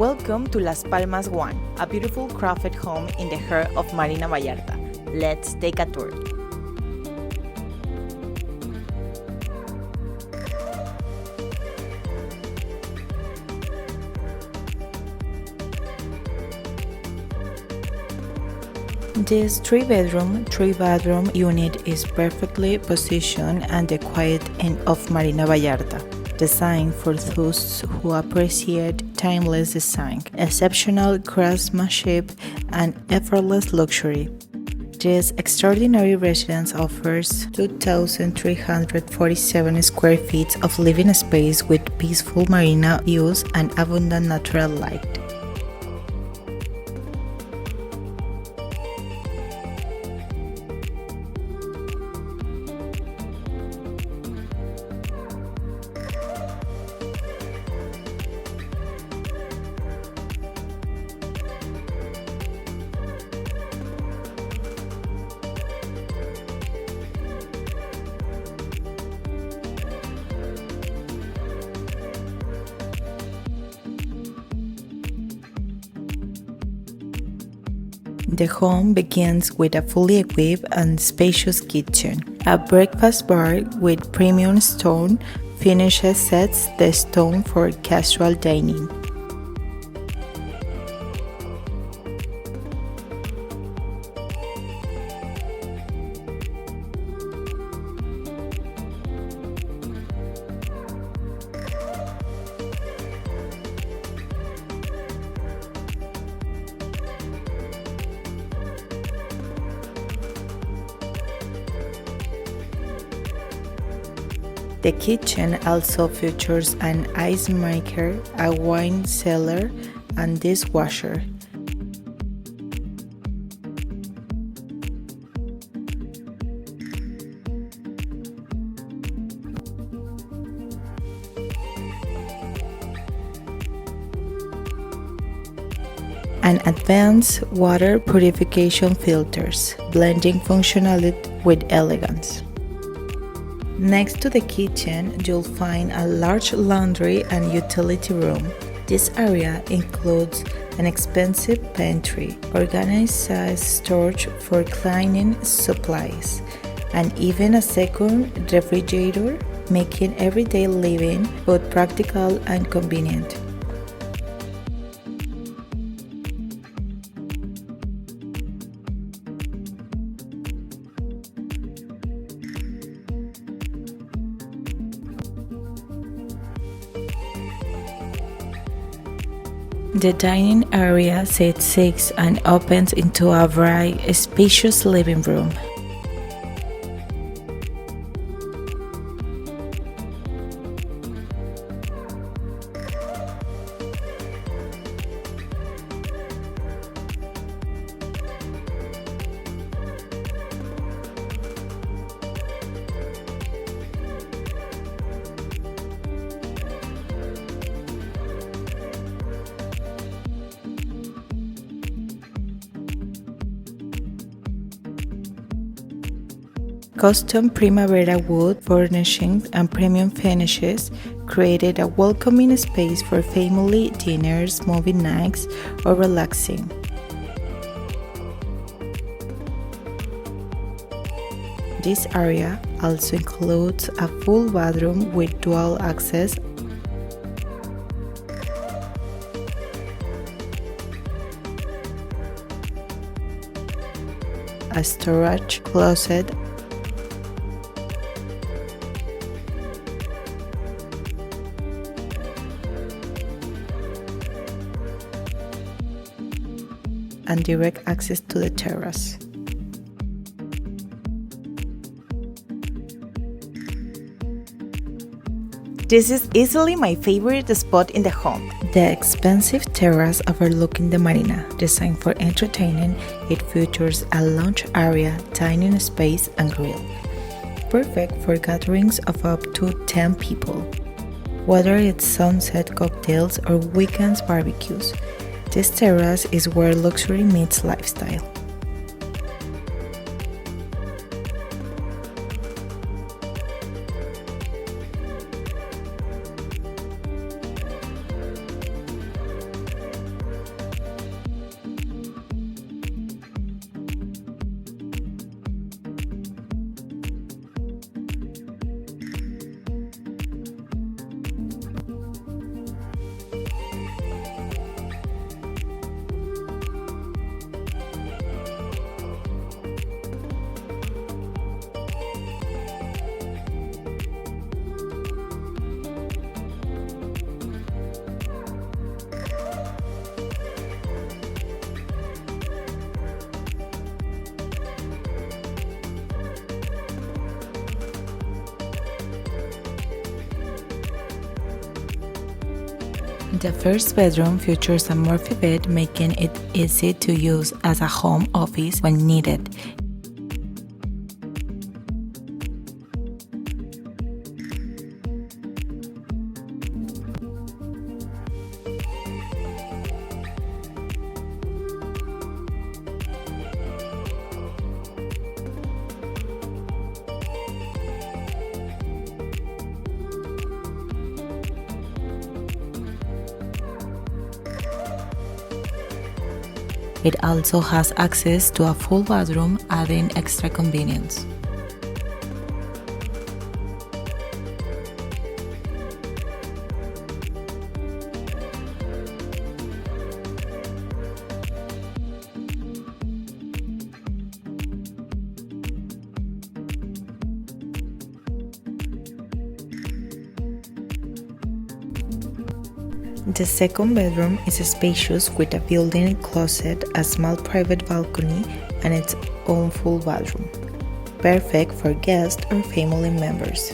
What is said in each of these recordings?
Welcome to Las Palmas 1, a beautiful crafted home in the heart of Marina Vallarta. Let's take a tour. This 3-bedroom unit is perfectly positioned at the quiet end of Marina Vallarta, designed for those who appreciate timeless design, exceptional craftsmanship, and effortless luxury. This extraordinary residence offers 2,347 square feet of living space with peaceful marina views and abundant natural light. The home begins with a fully equipped and spacious kitchen. A breakfast bar with premium stone finishes sets the tone for casual dining. The kitchen also features an ice maker, a wine cellar, and dishwasher. And advanced water purification filters, blending functionality with elegance. Next to the kitchen, you'll find a large laundry and utility room. This area includes an expensive pantry, organized storage for cleaning supplies, and even a second refrigerator, making everyday living both practical and convenient. The dining area sits 6 and opens into a bright, spacious living room. Custom Primavera wood furnishings and premium finishes created a welcoming space for family dinners, movie nights, or relaxing. This area also includes a full bathroom with dual access, a storage closet, and direct access to the terrace. This is easily my favorite spot in the home. The expensive terrace overlooking the marina, designed for entertaining, it features a lounge area, dining space, and grill. Perfect for gatherings of up to 10 people. Whether it's sunset cocktails or weekends barbecues, this terrace is where luxury meets lifestyle. The first bedroom features a Murphy bed, making it easy to use as a home office when needed. It also has access to a full bathroom, adding extra convenience. The second bedroom is spacious with a built-in closet, a small private balcony, and its own full bathroom, perfect for guests or family members.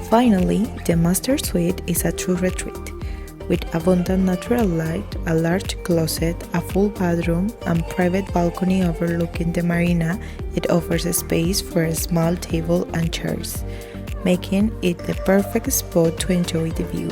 Finally, the master suite is a true retreat, with abundant natural light, a large closet, a full bathroom, and private balcony overlooking the marina. It offers a space for a small table and chairs, making it the perfect spot to enjoy the view.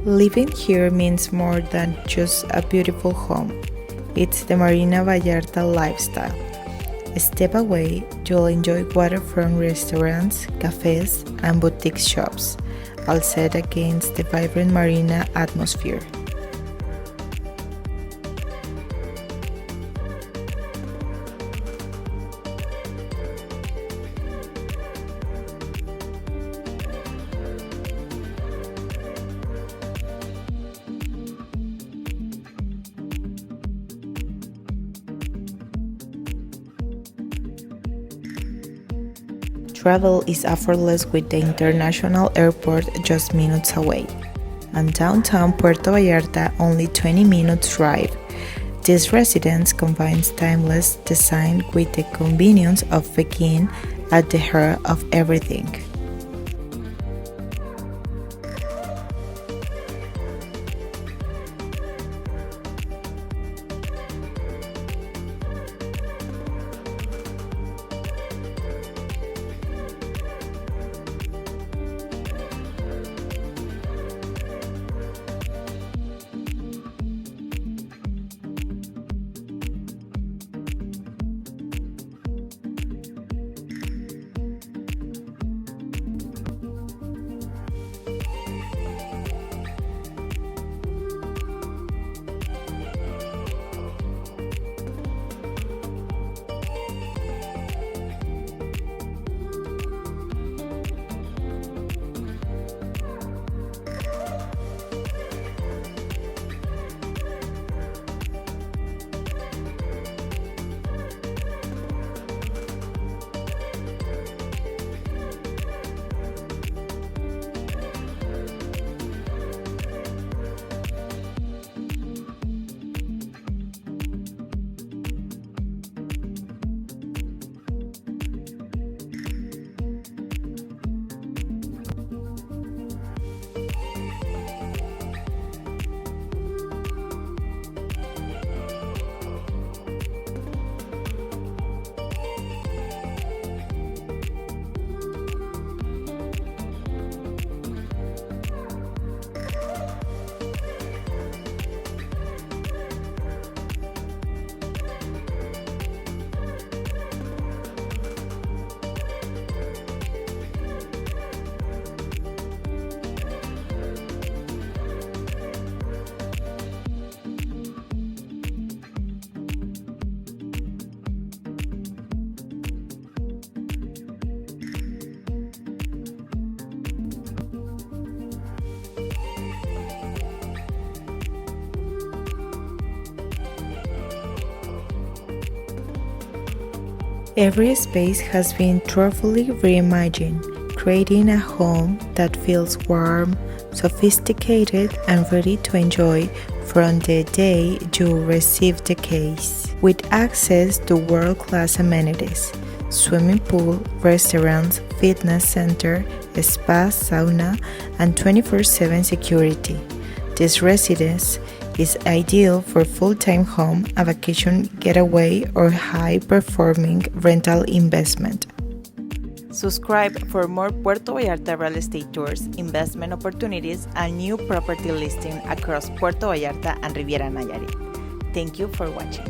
Living here means more than just a beautiful home. It's the Marina Vallarta lifestyle. A step away, you'll enjoy waterfront restaurants, cafes, and boutique shops, all set against the vibrant marina atmosphere. Travel is effortless with the international airport just minutes away, and downtown Puerto Vallarta only 20 minutes drive. This residence combines timeless design with the convenience of being at the heart of everything. Every space has been thoroughly reimagined, creating a home that feels warm, sophisticated, and ready to enjoy from the day you receive the keys. With access to world-class amenities, swimming pool, restaurants, fitness center, spa, sauna, and 24/7 security. This residence is ideal for full-time home, a vacation getaway, or high-performing rental investment. Subscribe for more Puerto Vallarta real estate tours, investment opportunities, and new property listings across Puerto Vallarta and Riviera Nayarit. Thank you for watching.